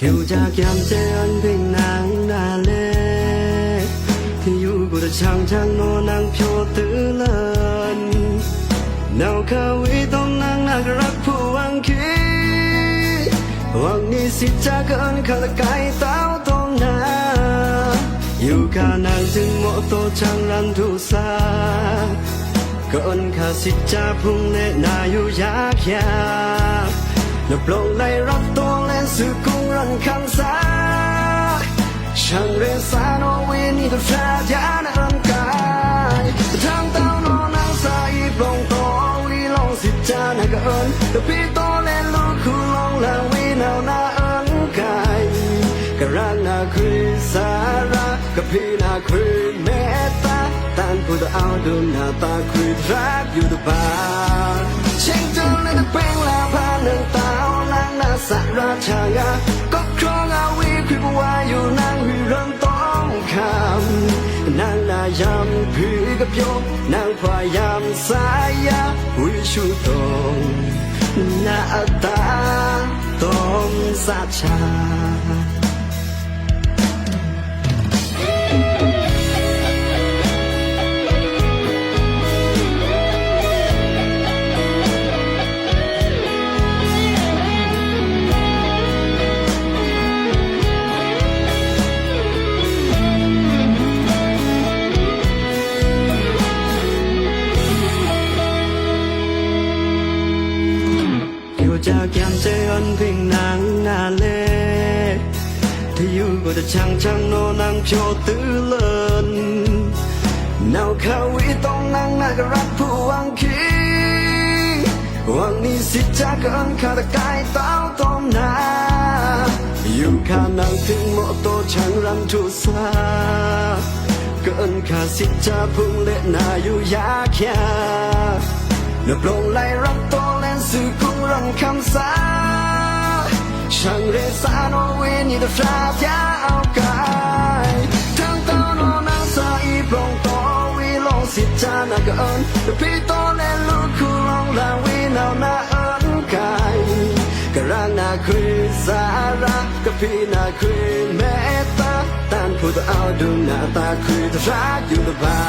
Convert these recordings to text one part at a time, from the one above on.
kiểu cha kiếm chế ân bình nàng nà lê thì yêu của đời chàng chàng nó nàng phiêu tử lần nào khao ý tông nàng nàngรักผู้หวังคิดหวังนี้สิจะเกินข้าละกายเต้าตรงนาอยู่ข้านางจึงเหมาะโตช่างรันทุสาเกินข้าสิจะพุ่งเล่นาอยู่ยากยากนับลงไล่รับตัวเล่นสื่อคงรันคำสาช่างเรศาโนวินีตัวชาญาณร่างกายทางเต้านอนางสายปลงตัววิลงสิจานาเกินแต่พี่โตเล่นลูกคู่ลงลางวินาหน้าอันกายกระรังนาคือสาระกับพี่นาคือเมตตาตันผู้ตัวเอาดูหน้าตาคือรักอยู่ตัวบ้านเช่นจนเลยจะเป็นลาพาหนึ่งตานางนาสาราชายาก็ครองอาวีคือผู้ว่าอยู่นางวิเริ่มต้องคำนางนายำพี่กับโยมนางพยายามสายาวิชุตรงหน้าตาต้องสาชาcha kiếm chế ân bình nàng nà lê thì yêu của đời chàng chàng nó nàng phiêu tử lần nào khao ý tông nàng nàngรักผู้หวังคิดหวังนี้สิจะเกินข้าตะกายเต้าตรงนาอยู่ข้านางถึงเหมาะโตช่างรันทุสาเกินข้าสิจะพุ่งเล่นนาอยู่ยากยากนับลงไล่รับตัวเล่นสื่อคงรังคำสาช่างเรศาโนวินีตัวชาญาเอากายทางเต้านอนางสายปลงตัววิลงสิจานาเกินแต่พี่โตเล่นลูกคู่ลงลางวินาหน้าอันกายกระรังนาคือสาระกับพี่นาคือเมตตาตันผู้ตัวเอาดูหน้าตาคือตัวรักอยู่ตัวบ้า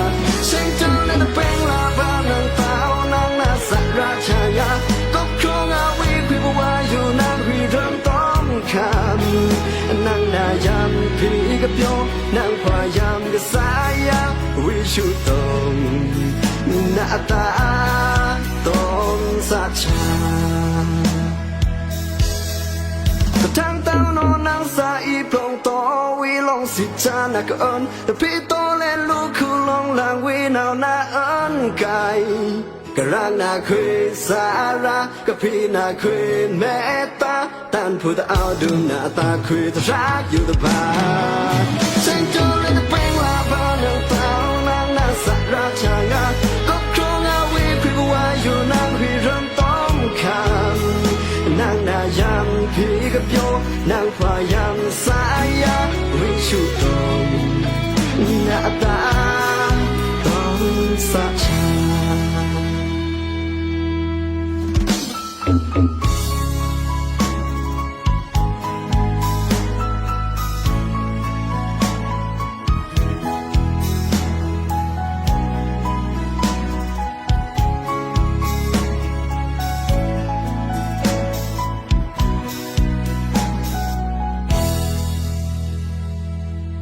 นเช่นจนเลยจะเป็นลาบานางตานางนาสาราชายาก็ครองอาวีคือผู้ว่าอยู่นางวิเริ่มต้องคำนางนายำพี่กับโยนางพยายามกับสายาวิชุตรงหน้าตาต้องสาชาทางเต้านอนนางสายปลงตัววิลงสิจานาเกินแต่พี่โตเล่นลูกคู่ลงลางวินาหน้าอันกายกระรังนาคือสาระกับพี่นาคือเมตตาตันผู้ตัวเอาดูหน้าตาคือตัวรักอยู่ตัวบ้านเช่นจนเลยจะเป็นลาบานางเต้านางนาสาราชายาก็ครองอาวีคือผู้ว่าอยู่นางวิเริ่มต้องคำนางนายำพี่กับโยนางพยายามสายาวิชุตรงหน้าตาต้องสาชา